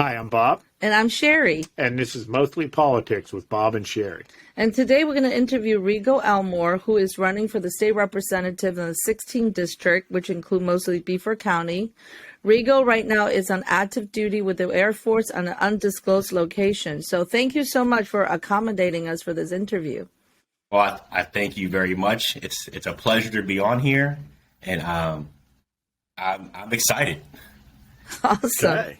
Hi, I'm Bob, And I'm Sherry. and this is Mostly Politics with Bob and Sherry. And today we're going to interview Rico Elmore, who is running for the state representative in the 16th district, which include mostly Beaufort County. Rico right now is on active duty with the Air Force on an undisclosed location. So thank you so much for accommodating us for this interview. Well, I thank you very much. It's a pleasure to be on here, and I'm excited. Awesome. Okay.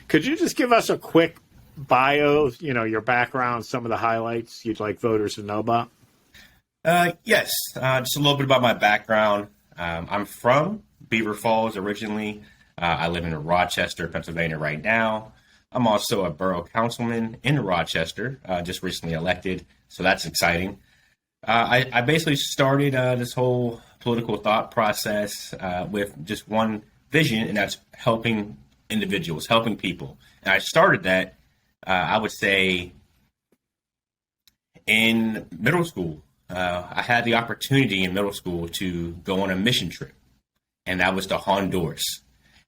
Could you just give us a quick bio, your background, some of the highlights you'd like voters to know about? Yes, just a little bit about my background. I'm from Beaver Falls originally. I live in Rochester, Pennsylvania right now. I'm also a borough councilman in Rochester, just recently elected, so that's exciting. I basically started this whole political thought process with just one vision, and that's helping individuals, helping people. And I started that, I would say, in middle school. I had the opportunity in middle school to go on a mission trip, and that was to Honduras.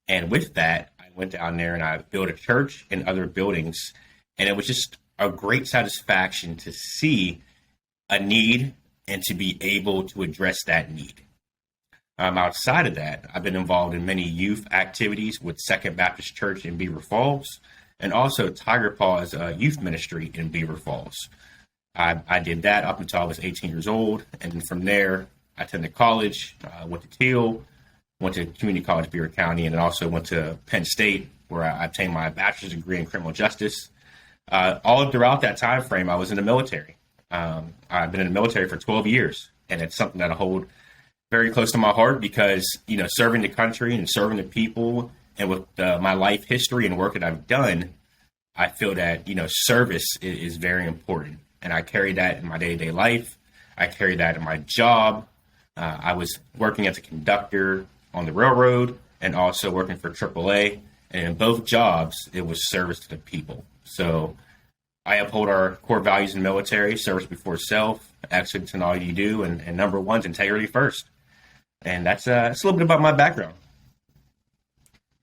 And with that, I went down there and I built a church and other buildings. And it was just a great satisfaction to see a need and to be able to address that need. Outside of that, I've been involved in many youth activities with Second Baptist Church in Beaver Falls and also Tiger Paws Youth Ministry in Beaver Falls. I did that up until I was 18 years old. And then from there, I attended college, went to Teal, went to Community College, Beaver County, and then also went to Penn State, where I obtained my bachelor's degree in criminal justice. All throughout that time frame, I was in the military. I've been in the military for 12 years, and it's something that I hold very close to my heart because, serving the country and serving the people, and with my life history and work that I've done, I feel that, service is very important. And I carry that in my day-to-day life. I carry that in my job. I was working as a conductor on the railroad and also working for AAA. And in both jobs, it was service to the people. So I uphold our core values in the military: service before self, excellence in all you do, and number one's integrity first. And that's a little bit about my background.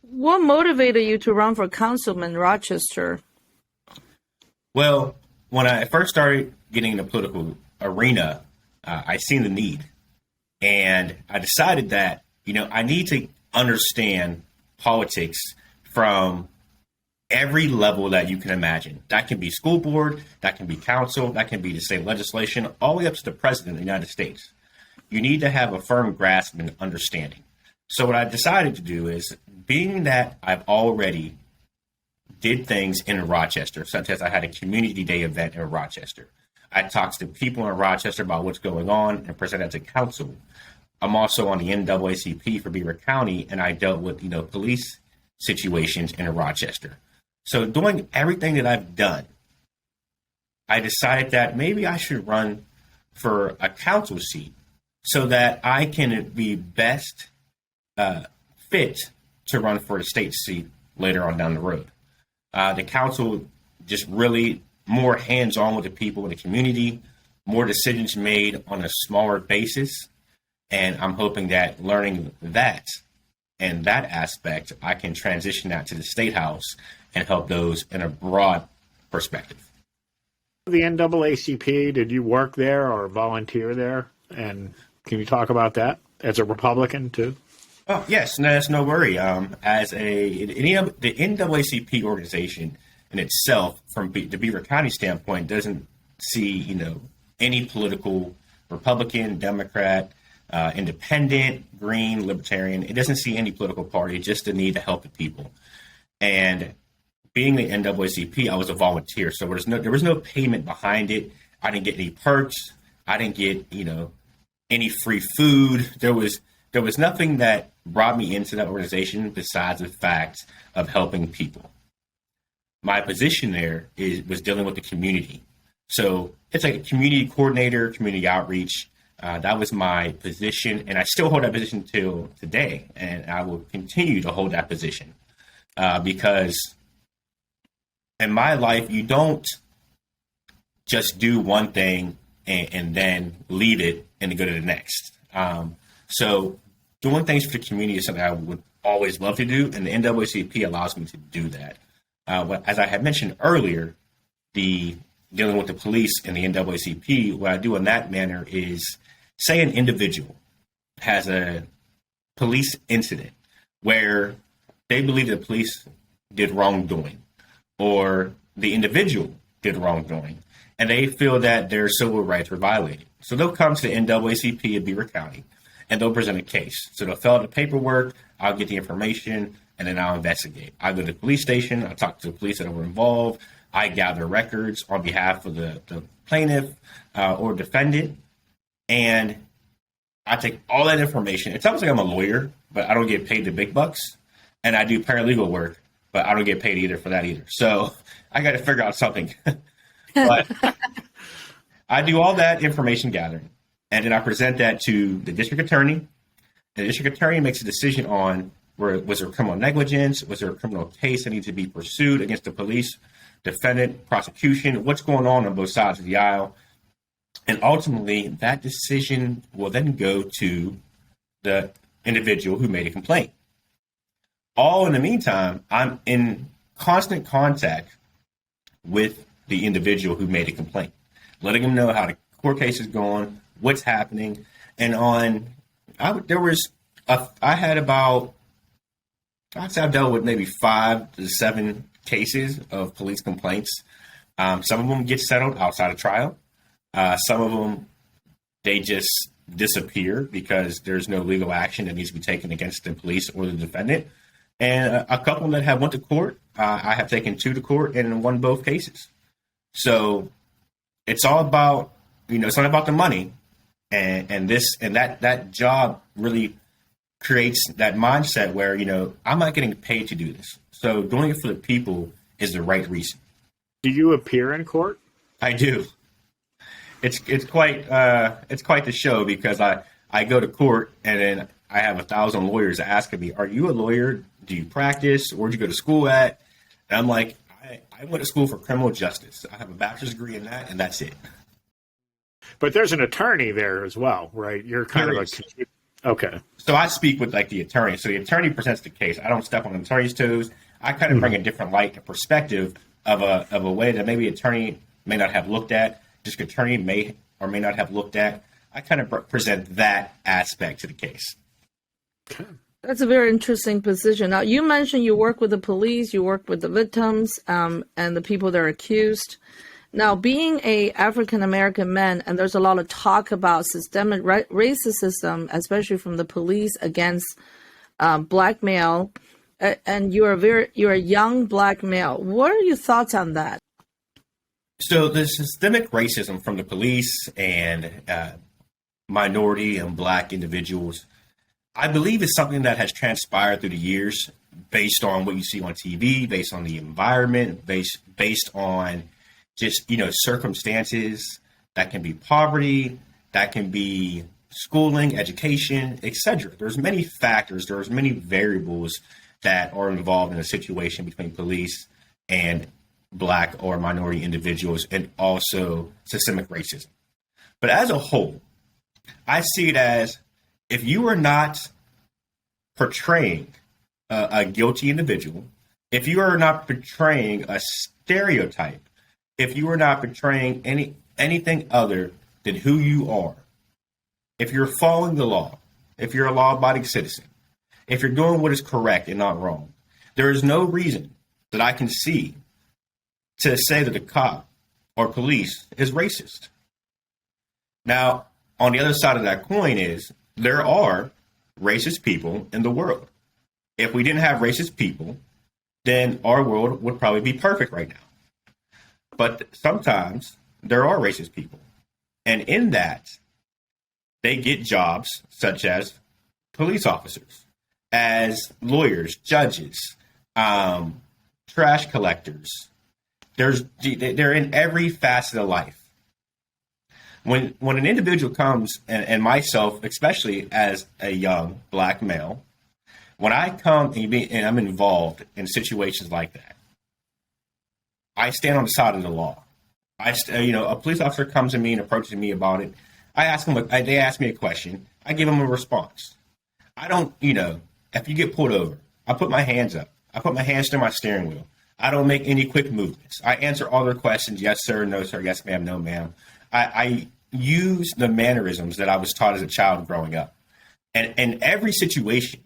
What motivated you to run for councilman in Rochester? Well, when I first started getting in the political arena, I seen the need. And I decided that, I need to understand politics from every level that you can imagine. That can be school board, that can be council, that can be the state legislation, all the way up to the president of the United States. You need to have a firm grasp and understanding. So what I decided to do is, being that I've already did things in Rochester, such as I had a community day event in Rochester. I talked to people in Rochester about what's going on and presented to council. I'm also on the NAACP for Beaver County, and I dealt with, police situations in Rochester. So doing everything that I've done, I decided that maybe I should run for a council seat so that I can be best fit to run for a state seat later on down the road. The council just really more hands-on with the people in the community, more decisions made on a smaller basis. And I'm hoping that learning that and that aspect, I can transition that to the State House and help those in a broad perspective. The NAACP, did you work there or volunteer there? And can you talk about that as a Republican too? Oh, yes, no, that's no worry. The NAACP organization in itself, from the Beaver County standpoint, doesn't see, any political Republican, Democrat, independent, green, libertarian. It doesn't see any political party, just the need to help the people. And being the NAACP, I was a volunteer, so there was no payment behind it. I didn't get any perks. I didn't get, any free food. There was nothing that brought me into that organization besides the fact of helping people. My position there was dealing with the community. So it's like a community coordinator, community outreach. That was my position, and I still hold that position till today, and I will continue to hold that position because in my life, you don't just do one thing and then leave it and go to the next. So doing things for the community is something I would always loved to do, and the NAACP allows me to do that. As I had mentioned earlier, the dealing with the police and the NAACP, what I do in that manner is, say an individual has a police incident where they believe the police did wrongdoing or the individual did wrongdoing, and they feel that their civil rights were violated. So they'll come to the NAACP in Beaver County, and they'll present a case. So they'll fill out the paperwork, I'll get the information, and then I'll investigate. I go to the police station, I talk to the police that were involved, I gather records on behalf of the plaintiff or defendant, and I take all that information. It's almost like I'm a lawyer, but I don't get paid the big bucks. And I do paralegal work, but I don't get paid either for that either. So I got to figure out something. But I do all that information gathering, and then I present that to the district attorney. And the district attorney makes a decision on was there criminal negligence, was there a criminal case that needs to be pursued against the police, defendant, prosecution, what's going on both sides of the aisle. And ultimately, that decision will then go to the individual who made a complaint. All in the meantime, I'm in constant contact with the individual who made a complaint, letting them know how the court case is going, what's happening. And I've dealt with maybe 5 to 7 cases of police complaints. Some of them get settled outside of trial. Some of them, they just disappear because there's no legal action that needs to be taken against the police or the defendant. And a couple that have went to court, I have taken 2 to court and won both cases. So it's all about, it's not about the money. And that job really creates that mindset where, I'm not getting paid to do this. So doing it for the people is the right reason. Do you appear in court? I do. It's quite the show, because I go to court and then I have 1,000 lawyers asking me, "Are you a lawyer? Do you practice? Where'd you go to school at?" And I'm like, I went to school for criminal justice. I have a bachelor's degree in that, and that's it. But there's an attorney there as well, right? You're kind of okay. So I speak with the attorney. So the attorney presents the case. I don't step on the attorney's toes. I kind of bring a different light, a perspective of a way that maybe attorney may not have looked at, district attorney may or may not have looked at. I kind of present that aspect to the case. Okay. That's a very interesting position. Now, you mentioned you work with the police, you work with the victims, and the people that are accused. Now, being a African-American man, and there's a lot of talk about systemic racism, especially from the police against black male, and you're a young black male. What are your thoughts on that? So the systemic racism from the police and minority and black individuals, I believe, is something that has transpired through the years based on what you see on TV, based on the environment, based on just, circumstances. That can be poverty, that can be schooling, education, etc. There's many factors, there's many variables that are involved in a situation between police and black or minority individuals, and also systemic racism. But as a whole, I see it as, if you are not portraying a guilty individual, if you are not portraying a stereotype, if you are not portraying anything other than who you are, if you're following the law, if you're a law-abiding citizen, if you're doing what is correct and not wrong, there is no reason that I can see to say that a cop or police is racist. Now, on the other side of that coin is, there are racist people in the world. If we didn't have racist people, then our world would probably be perfect right now. But sometimes there are racist people. And in that, they get jobs such as police officers, as lawyers, judges, trash collectors. They're in every facet of life. When an individual comes, and myself, especially as a young black male, when I come and I'm involved in situations like that, I stand on the side of the law. A police officer comes to me and approaches me about it. I ask them, they ask me a question. I give them a response. I don't, if you get pulled over, I put my hands up. I put my hands to my steering wheel. I don't make any quick movements. I answer all their questions. Yes, sir. No, sir. Yes, ma'am. No, ma'am. I use the mannerisms that I was taught as a child growing up. And in every situation,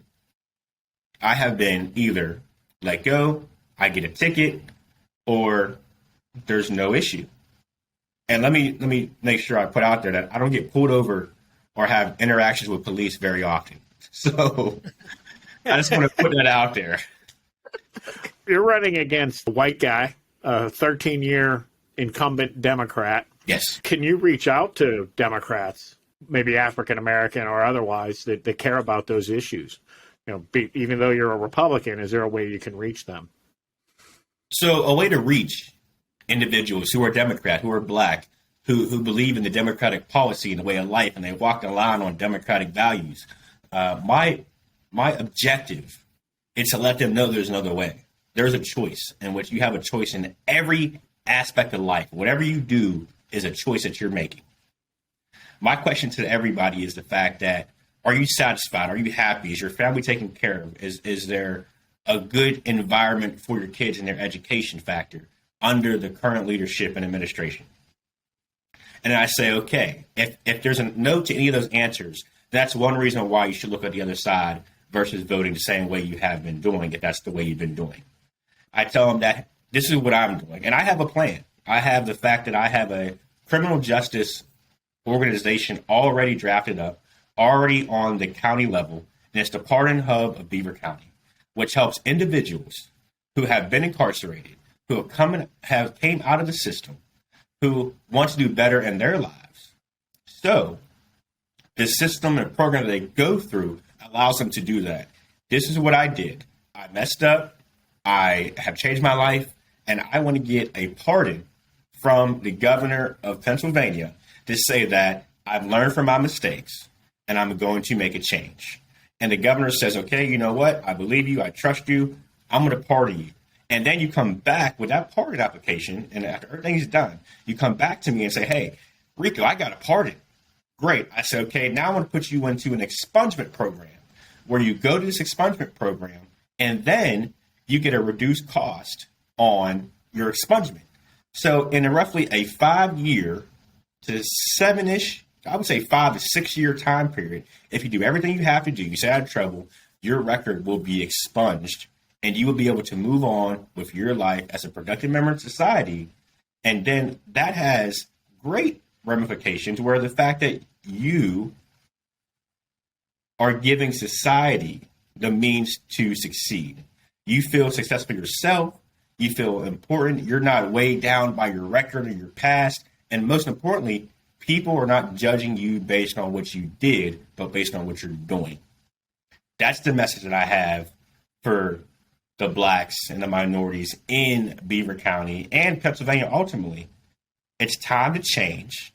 I have been either let go, I get a ticket, or there's no issue. And let me make sure I put out there that I don't get pulled over or have interactions with police very often. So I just want to put that out there. You're running against a white guy, a 13-year incumbent Democrat. Yes. Can you reach out to Democrats, maybe African American or otherwise, that care about those issues? Even though you're a Republican, is there a way you can reach them? So a way to reach individuals who are Democrat, who are Black, who believe in the Democratic policy and the way of life, and they walk the line on Democratic values. My objective is to let them know there's another way. There's a choice in which you have a choice in every aspect of life. Whatever you do is a choice that you're making. My question to everybody is the fact that, are you satisfied? Are you happy? Is your family taken care of? Is there a good environment for your kids and their education factor under the current leadership and administration? And I say, okay, if there's a no to any of those answers, that's one reason why you should look at the other side versus voting the same way you have been doing, if that's the way you've been doing. I tell them that this is what I'm doing. And I have a plan. I have the fact that I have a criminal justice organization already drafted up, already on the county level, and it's the pardon hub of Beaver County, which helps individuals who have been incarcerated, who have came out of the system, who want to do better in their lives. So the system and program that they go through allows them to do that. This is what I did. I messed up. I have changed my life, and I want to get a pardon from the governor of Pennsylvania to say that I've learned from my mistakes and I'm going to make a change. And the governor says, okay, you know what? I believe you. I trust you. I'm going to pardon you. And then you come back with that pardon application, and after everything's done, you come back to me and say, hey, Rico, I got a pardon. Great. I said, okay, now I want to put you into an expungement program where you go to this expungement program and then you get a reduced cost on your expungement. So in roughly a 5-year to 7-ish, I would say 5 to 6 year time period, if you do everything you have to do, you stay out of trouble, your record will be expunged and you will be able to move on with your life as a productive member of society. And then that has great ramifications where the fact that you are giving society the means to succeed. You feel successful yourself. You feel important. You're not weighed down by your record or your past. And most importantly, people are not judging you based on what you did, but based on what you're doing. That's the message that I have for the Blacks and the minorities in Beaver County and Pennsylvania ultimately. It's time to change.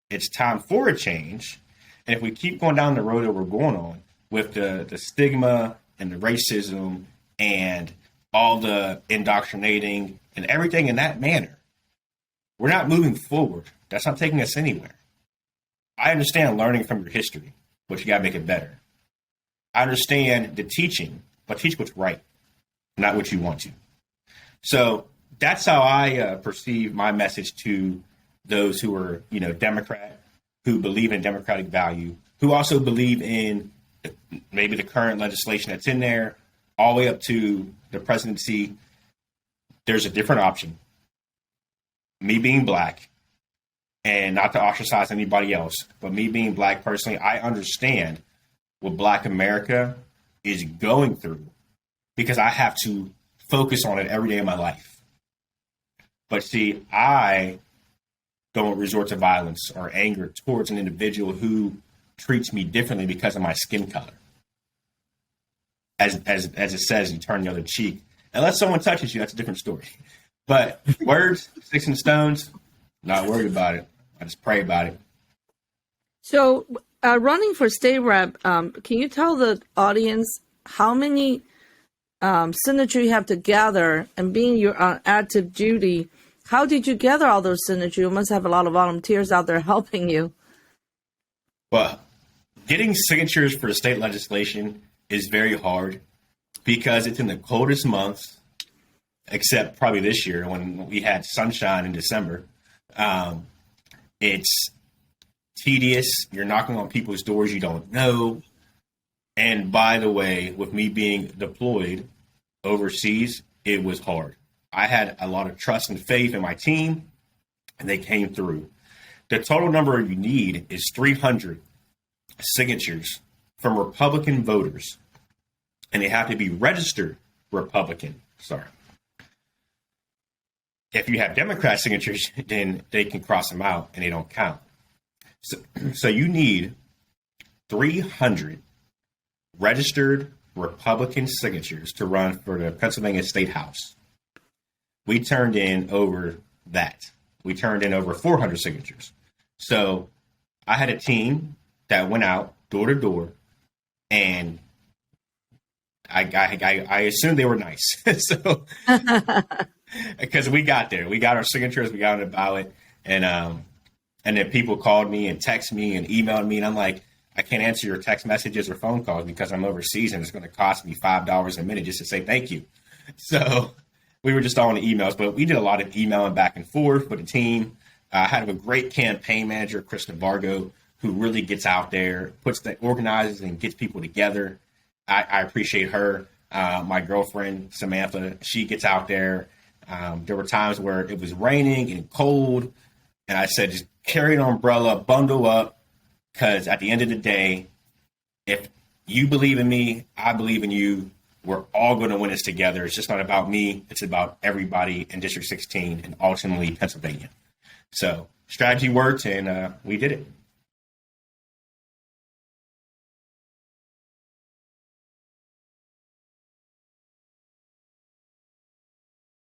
It's time for a change. And if we keep going down the road that we're going on with the stigma and the racism and all the indoctrinating and everything in that manner, we're not moving forward. That's not taking us anywhere. I understand learning from your history, but you got to make it better. I understand the teaching, but teach what's right, not what you want to. So that's how I perceive my message to those who are, Democrat, who believe in democratic value, who also believe in maybe the current legislation that's in there, all the way up to the presidency. There's a different option. Me being Black, and not to ostracize anybody else, but me being Black personally, I understand what Black America is going through because I have to focus on it every day of my life. But see, I don't resort to violence or anger towards an individual who treats me differently because of my skin color. As it says, you turn the other cheek. Unless someone touches you, that's a different story. But words, sticks and stones, not worried about it. I just pray about it. So running for state rep, can you tell the audience how many signatures you have to gather, and being your active duty, how did you gather all those signatures? You must have a lot of volunteers out there helping you. Well, getting signatures for state legislation is very hard because it's in the coldest months, except probably this year when we had sunshine in December. It's tedious. You're knocking on people's doors you don't know. And by the way, with me being deployed overseas, it was hard. I had a lot of trust and faith in my team, and they came through. The total number you need is 300 signatures from Republican voters, and they have to be registered Republican. Sorry. If you have Democrat signatures, then they can cross them out and they don't count. So you need 300 registered Republican signatures to run for the Pennsylvania State House. We turned in over that. We turned in over 400 signatures. So I had a team that went out door to door, and I assumed they were nice. So because we got there, we got our signatures, we got on the ballot, and then people called me and texted me and emailed me, and I'm like, I can't answer your text messages or phone calls because I'm overseas and it's going to cost me $5 a minute just to say thank you. So we were just all on the emails, but we did a lot of emailing back and forth with the team. I had a great campaign manager, Krista Vargo, who really gets out there, organizes and gets people together. I appreciate her. My girlfriend, Samantha, she gets out there. There were times where it was raining and cold, and I said, just carry an umbrella, bundle up, because at the end of the day, if you believe in me, I believe in you. We're all going to win this together. It's just not about me. It's about everybody in District 16 and ultimately Pennsylvania. So strategy worked, and we did it.